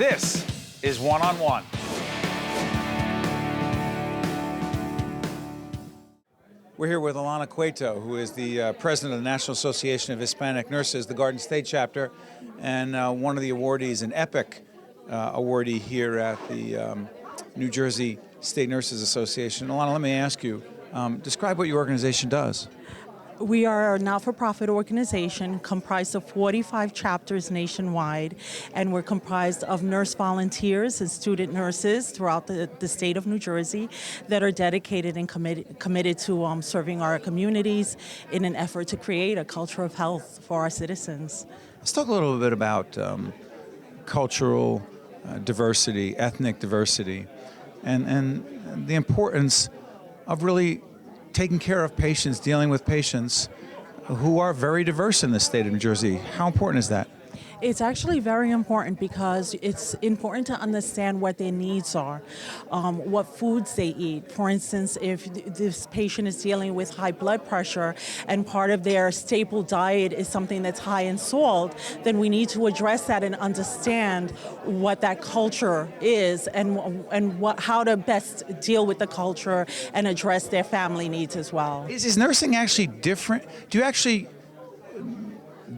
This is One on One. We're here with Alana Cueto, who is the president of the National Association of Hispanic Nurses, the Garden State chapter, and one of the awardees, an EPIC awardee here at the New Jersey State Nurses Association. Alana, let me ask you, describe what your organization does. We are a not-for-profit organization comprised of 45 chapters nationwide, and we're comprised of nurse volunteers and student nurses throughout the state of New Jersey that are dedicated and committed to serving our communities in an effort to create a culture of health for our citizens. Let's talk a little bit about cultural diversity, ethnic diversity, and the importance of really taking care of patients, dealing with patients who are very diverse in the state of New Jersey. How important is that? It's actually very important because it's important to understand what their needs are, what foods they eat. For instance, if this patient is dealing with high blood pressure and part of their staple diet is something that's high in salt, then we need to address that and understand what that culture is and how to best deal with the culture and address their family needs as well. Is nursing actually different? Do you actually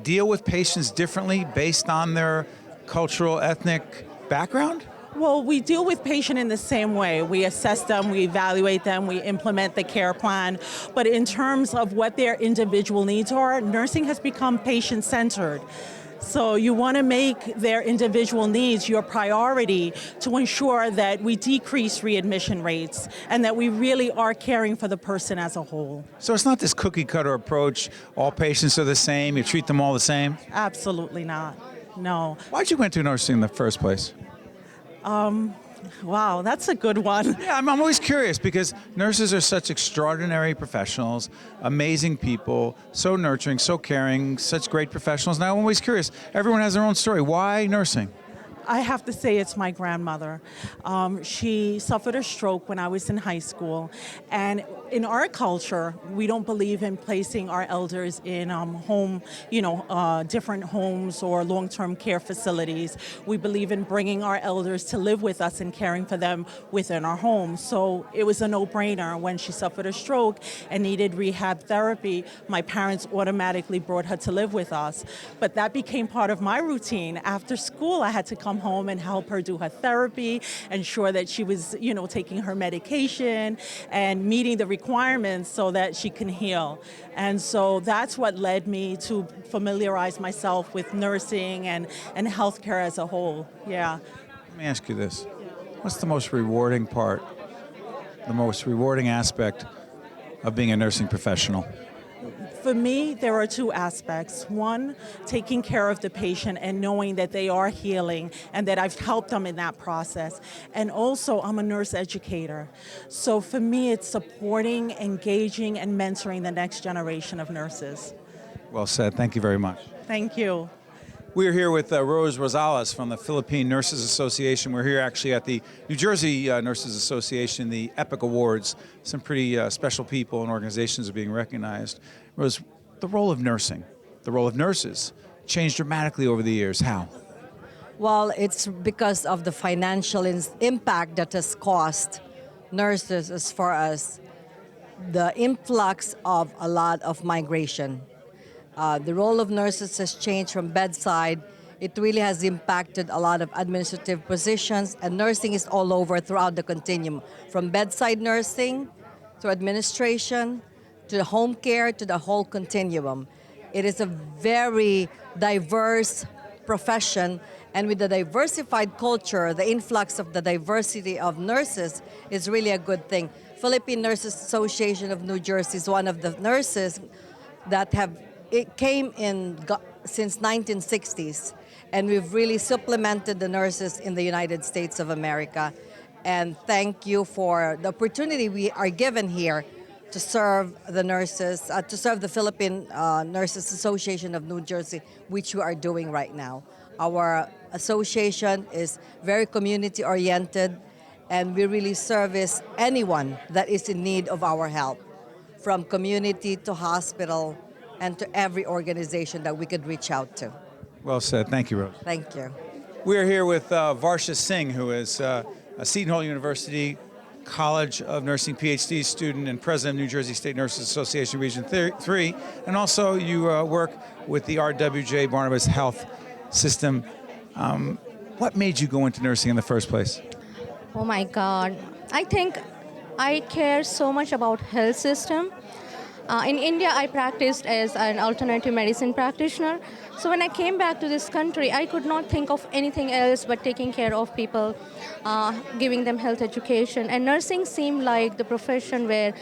deal with patients differently based on their cultural, ethnic background? Well, we deal with patients in the same way. We assess them, we evaluate them, we implement the care plan. But in terms of what their individual needs are, nursing has become patient-centered. So you want to make their individual needs your priority to ensure that we decrease readmission rates and that we really are caring for the person as a whole. So it's not this cookie cutter approach, all patients are the same, you treat them all the same? Absolutely not, no. Why'd you go into nursing in the first place? Wow, that's a good one. Yeah, I'm always curious because nurses are such extraordinary professionals, amazing people, so nurturing, so caring, such great professionals. And I'm always curious, everyone has their own story. Why nursing? I have to say it's my grandmother. She suffered a stroke when I was in high school, and in our culture, we don't believe in placing our elders in different homes or long-term care facilities. We believe in bringing our elders to live with us and caring for them within our homes. So it was a no-brainer. When she suffered a stroke and needed rehab therapy, my parents automatically brought her to live with us. But that became part of my routine. After school, I had to come home and help her do her therapy, ensure that she was, taking her medication and meeting the requirements so that she can heal. And so that's what led me to familiarize myself with nursing and healthcare as a whole. Yeah. Let me ask you this. What's the most rewarding part, the most rewarding aspect of being a nursing professional? For me, there are two aspects. One, taking care of the patient and knowing that they are healing and that I've helped them in that process. And also, I'm a nurse educator. So for me, it's supporting, engaging, and mentoring the next generation of nurses. Well said. Thank you very much. Thank you. We're here with Rosales from the Philippine Nurses Association. We're here actually at the New Jersey Nurses Association, the EPIC Awards. Some pretty special people and organizations are being recognized. Rose, the role of nursing, the role of nurses changed dramatically over the years. How? Well, it's because of the financial impact that has caused nurses as far as the influx of a lot of migration. The role of nurses has changed from bedside. It really has impacted a lot of administrative positions, and nursing is all over throughout the continuum, from bedside nursing to administration to the home care to the whole continuum. It is a very diverse profession, and with the diversified culture, the influx of the diversity of nurses is really a good thing. Philippine Nurses Association of New Jersey is one of the nurses that came in since 1960s, and we've really supplemented the nurses in the United States of America. And thank you for the opportunity we are given here to serve the nurses, to serve the Philippine Nurses Association of New Jersey, which we are doing right now. Our association is very community-oriented, and we really service anyone that is in need of our help, from community to hospital and to every organization that we could reach out to. Well said. Thank you, Rose. Thank you. We're here with Varsha Singh, who is a Seton Hall University College of Nursing PhD student and president of New Jersey State Nurses Association Region 3, and also you work with the RWJ Barnabas Health System. What made you go into nursing in the first place? Oh my God. I think I care so much about health system. In India, I practiced as an alternative medicine practitioner. So when I came back to this country, I could not think of anything else but taking care of people, giving them health education. And nursing seemed like the profession where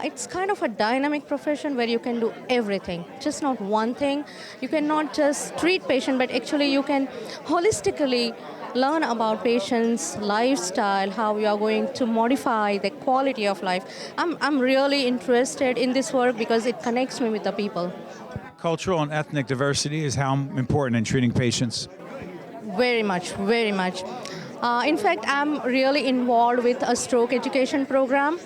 it's kind of a dynamic profession where you can do everything, just not one thing. You cannot just treat patient, but actually you can holistically learn about patients' lifestyle, how you are going to modify the quality of life. I'm really interested in this work because it connects me with the people. Cultural and ethnic diversity is how important in treating patients. Very much, very much. In fact, I'm really involved with a stroke education program,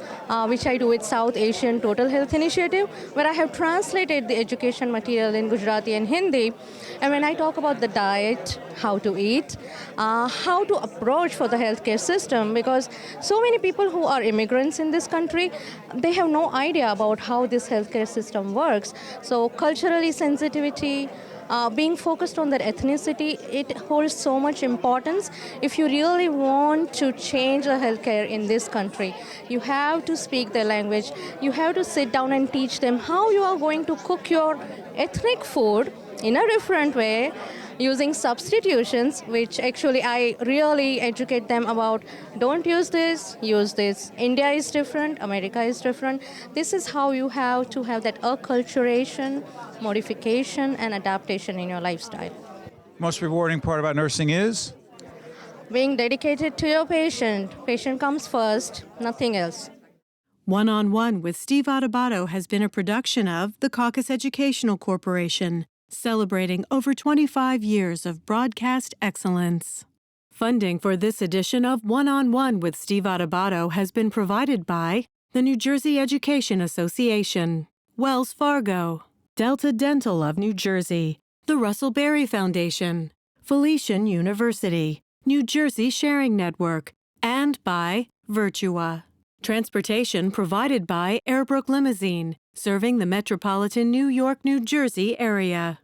which I do with South Asian Total Health Initiative, where I have translated the education material in Gujarati and Hindi. And when I talk about the diet, how to eat, how to approach for the healthcare system, because so many people who are immigrants in this country, they have no idea about how this healthcare system works. So culturally sensitivity, being focused on their ethnicity, it holds so much importance. If you really want to change the healthcare in this country, you have to speak their language. You have to sit down and teach them how you are going to cook your ethnic food in a different way, using substitutions, which actually I really educate them about. Don't use this, use this. India is different, America is different. This is how you have to have that acculturation, modification, and adaptation in your lifestyle. Most rewarding part about nursing is? Being dedicated to your patient. Patient comes first, nothing else. One-on-One with Steve Adubato has been a production of the Caucus Educational Corporation, celebrating over 25 years of broadcast excellence. Funding for this edition of One-on-One with Steve Adubato has been provided by the New Jersey Education Association, Wells Fargo, Delta Dental of New Jersey, the Russell Berry Foundation, Felician University, New Jersey Sharing Network, and by Virtua. Transportation provided by Airbrook Limousine, serving the metropolitan New York, New Jersey area.